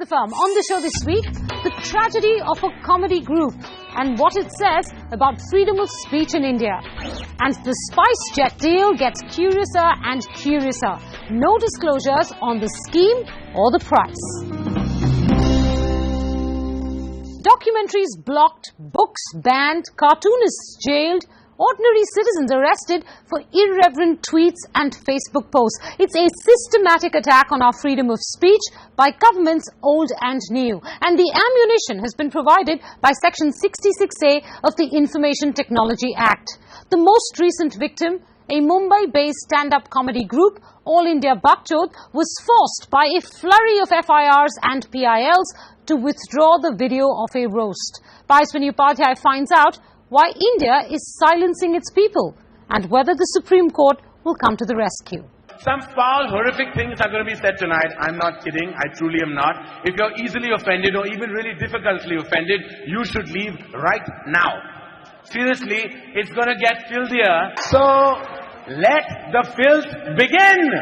FM. On the show this week, the tragedy of a comedy group and what it says about freedom of speech in India. And the SpiceJet deal gets curiouser and curiouser. No disclosures on the scheme or the price. Documentaries blocked, books banned, cartoonists jailed, ordinary citizens arrested for irreverent tweets and Facebook posts. It's a systematic attack on our freedom of speech by governments old and new. And the ammunition has been provided by Section 66A of the Information Technology Act. The most recent victim, a Mumbai-based stand-up comedy group, All India Bakchod, was forced by a flurry of FIRs and PILs to withdraw the video of a roast. Paiswini Upadhyay finds out why India is silencing its people and whether the Supreme Court will come to the rescue. Some foul, horrific things are going to be said tonight. I'm not kidding. I truly am not. If you're easily offended or even really difficultly offended, you should leave right now. Seriously, it's going to get filthier. So, let the filth begin.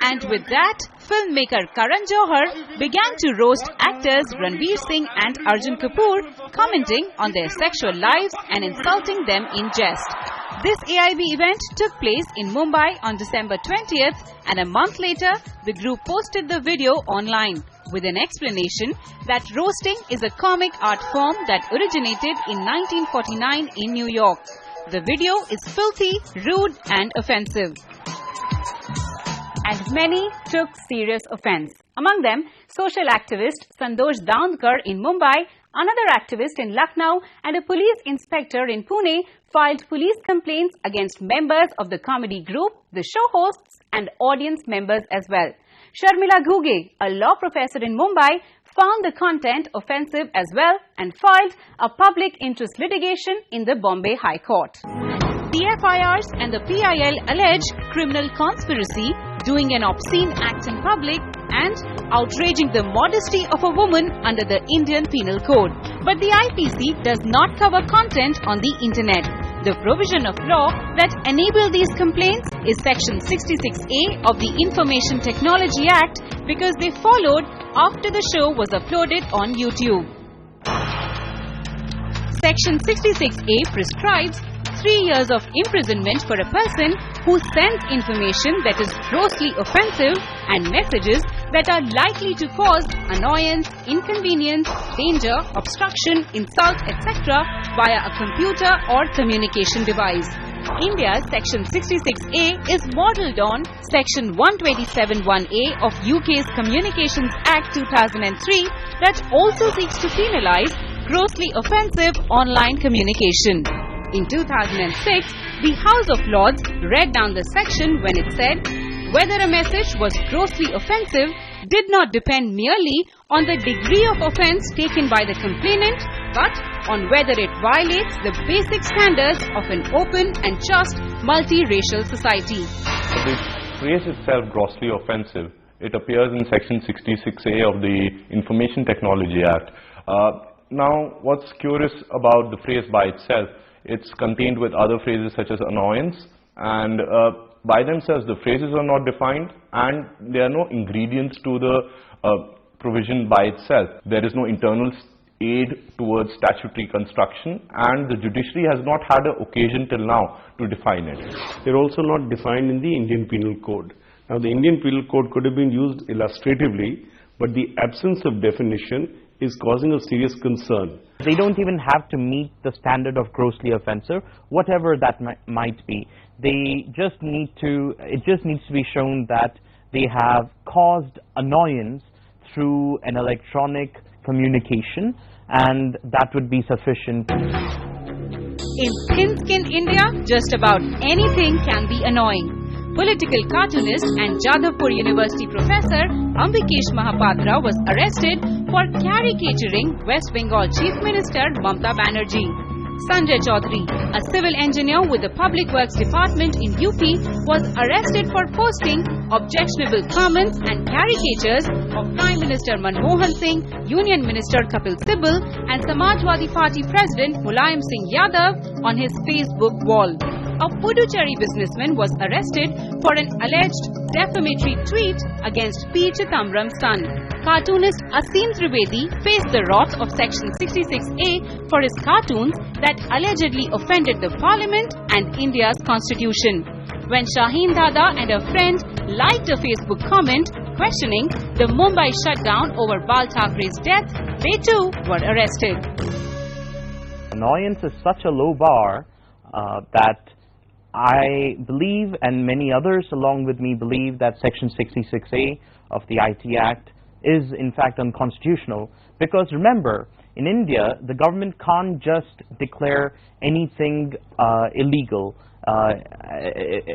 And with that, filmmaker Karan Johar began to roast actors Ranveer Singh and Arjun Kapoor, commenting on their sexual lives and insulting them in jest. This AIB event took place in Mumbai on December 20th, and a month later, the group posted the video online with an explanation that roasting is a comic art form that originated in 1949 in New York. The video is filthy, rude and offensive. And many took serious offence. Among them, social activist Santosh Dandkar in Mumbai, another activist in Lucknow and a police inspector in Pune filed police complaints against members of the comedy group, the show hosts and audience members as well. Sharmila Ghuge, a law professor in Mumbai, found the content offensive as well and filed a public interest litigation in the Bombay High Court. The FIRs and the PIL allege criminal conspiracy, doing an obscene act in public and outraging the modesty of a woman under the Indian Penal Code. But the IPC does not cover content on the internet. The provision of law that enable these complaints is Section 66A of the Information Technology Act because they followed after the show was uploaded on YouTube. Section 66A prescribes 3 years of imprisonment for a person who sends information that is grossly offensive and messages that are likely to cause annoyance, inconvenience, danger, obstruction, insult, etc. via a computer or communication device. India's Section 66A is modelled on Section 127(1)A of UK's Communications Act 2003 that also seeks to penalise grossly offensive online communication. In 2006, the House of Lords read down the section when it said, whether a message was grossly offensive did not depend merely on the degree of offence taken by the complainant, but on whether it violates the basic standards of an open and just multiracial society. The phrase itself, grossly offensive, it appears in Section 66A of the Information Technology Act. Now, what's curious about the phrase by itself, it's contained with other phrases such as annoyance, and by themselves the phrases are not defined and there are no ingredients to the provision by itself. There is no internal aid towards statutory construction, and the judiciary has not had an occasion till now to define it. They're also not defined in the Indian Penal Code. Now, the Indian Penal Code could have been used illustratively, but the absence of definition is causing a serious concern. They don't even have to meet the standard of grossly offensive, whatever that might be. They just need to, it just needs to be shown that they have caused annoyance through an electronic communication, and that would be sufficient. In thin-skinned India, just about anything can be annoying. Political cartoonist and Jadavpur University professor Ambikesh Mahapatra was arrested for caricaturing West Bengal Chief Minister Mamata Banerjee. Sanjay Chaudhary, a civil engineer with the Public Works Department in UP, was arrested for posting objectionable comments and caricatures of Prime Minister Manmohan Singh, Union Minister Kapil Sibal and Samajwadi Party President Mulayam Singh Yadav on his Facebook wall. a Puducherry businessman was arrested for an alleged defamatory tweet against P. Chidambaram's son. Cartoonist Aseem Trivedi faced the wrath of Section 66A for his cartoons that allegedly offended the Parliament and India's constitution. When Shaheen Dada and a friend liked a Facebook comment questioning the Mumbai shutdown over Bal Thackeray's death, they too were arrested. Annoyance is such a low bar that I believe, and many others along with me believe, that Section 66A of the IT Act is in fact unconstitutional. Because remember, in India, the government can't just declare anything illegal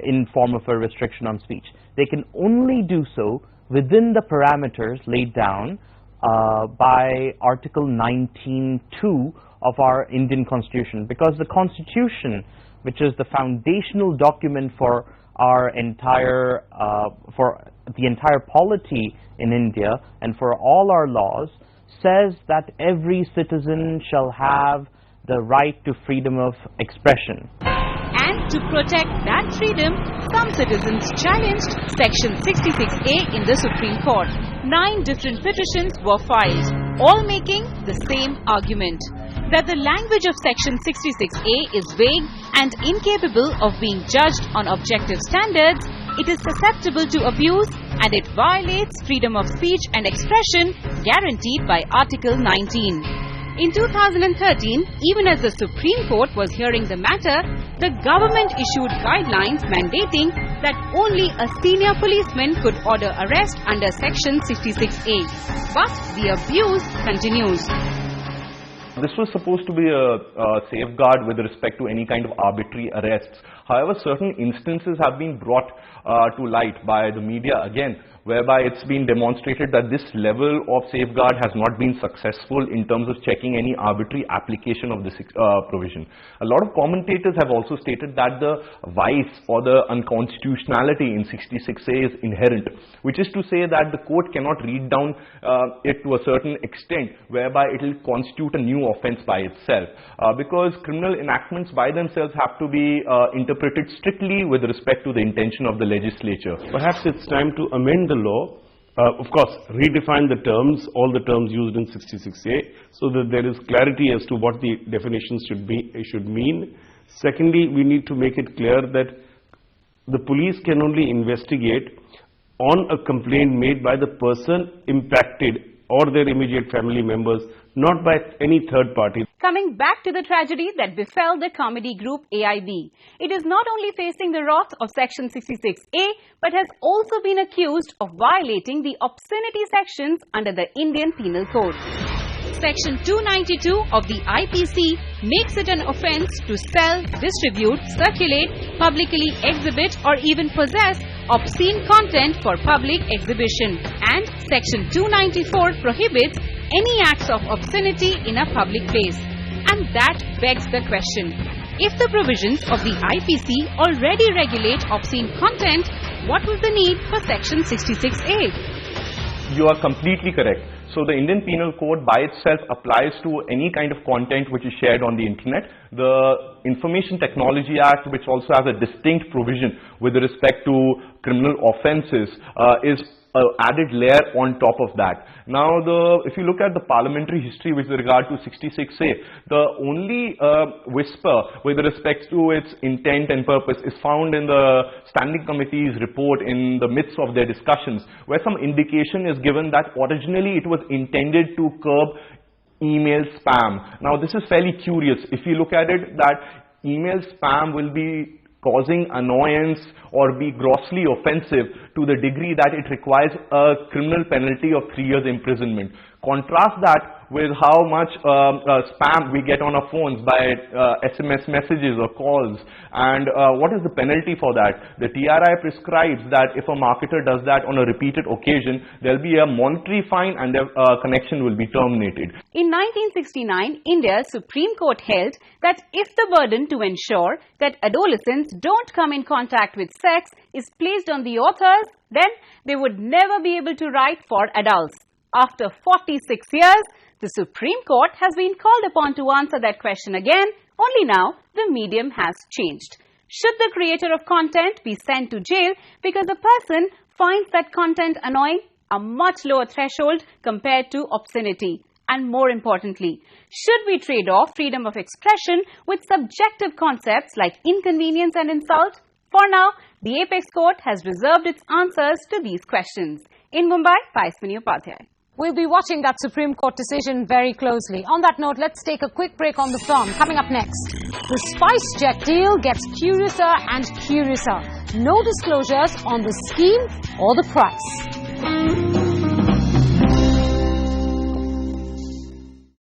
in form of a restriction on speech. They can only do so within the parameters laid down by Article 19(2) of our Indian Constitution, because the Constitution, which is the foundational document for our entire the entire polity in India and for all our laws, says that every citizen shall have the right to freedom of expression. And to protect that freedom, some citizens challenged Section 66A in the Supreme Court. 9 different petitions were filed, all making the same argument, that the language of Section 66A is vague and incapable of being judged on objective standards, it is susceptible to abuse, and it violates freedom of speech and expression guaranteed by Article 19. In 2013, even as the Supreme Court was hearing the matter, the government issued guidelines mandating that only a senior policeman could order arrest under Section 66A. But the abuse continues. This was supposed to be a safeguard with respect to any kind of arbitrary arrests. However, certain instances have been brought to light by the media again, whereby it's been demonstrated that this level of safeguard has not been successful in terms of checking any arbitrary application of this provision. A lot of commentators have also stated that the vice or the unconstitutionality in 66A is inherent, which is to say that the court cannot read down it to a certain extent whereby it will constitute a new offense by itself, because criminal enactments by themselves have to be interpreted strictly with respect to the intention of the legislature. Perhaps it's time to amend the law, of course, redefine the terms, all the terms used in 66A, so that there is clarity as to what the definitions should mean. Secondly, we need to make it clear that the police can only investigate on a complaint made by the person impacted or their immediate family members, not by any third party. Coming back to the tragedy that befell the comedy group AIB, it is not only facing the wrath of Section 66A, but has also been accused of violating the obscenity sections under the Indian Penal Code. Section 292 of the IPC makes it an offence to sell, distribute, circulate, publicly exhibit or even possess obscene content for public exhibition. And Section 294 prohibits any acts of obscenity in a public place. And that begs the question, if the provisions of the IPC already regulate obscene content, what was the need for Section 66A? You are completely correct. So the Indian Penal Code by itself applies to any kind of content which is shared on the internet. The Information Technology Act, which also has a distinct provision with respect to criminal offences, is an added layer on top of that. Now, if you look at the parliamentary history with regard to 66A, the only whisper with respect to its intent and purpose is found in the Standing Committee's report in the midst of their discussions, where some indication is given that originally it was intended to curb email spam. Now, this is fairly curious. If you look at it, that email spam will be causing annoyance or be grossly offensive to the degree that it requires a criminal penalty of 3 years imprisonment. Contrast that with how much spam we get on our phones by SMS messages or calls, and what is the penalty for that? The TRI prescribes that if a marketer does that on a repeated occasion, there will be a monetary fine and the connection will be terminated. In 1969, India's Supreme Court held that if the burden to ensure that adolescents don't come in contact with sex is placed on the authors, then they would never be able to write for adults. After 46 years, the Supreme Court has been called upon to answer that question again, only now the medium has changed. Should the creator of content be sent to jail because the person finds that content annoying? A much lower threshold compared to obscenity. And more importantly, should we trade off freedom of expression with subjective concepts like inconvenience and insult? For now, the Apex Court has reserved its answers to these questions. In Mumbai, Paiswini Upadhyay. We'll be watching that Supreme Court decision very closely. On that note, let's take a quick break on the farm. Coming up next, the SpiceJet deal gets curiouser and curiouser. No disclosures on the scheme or the price.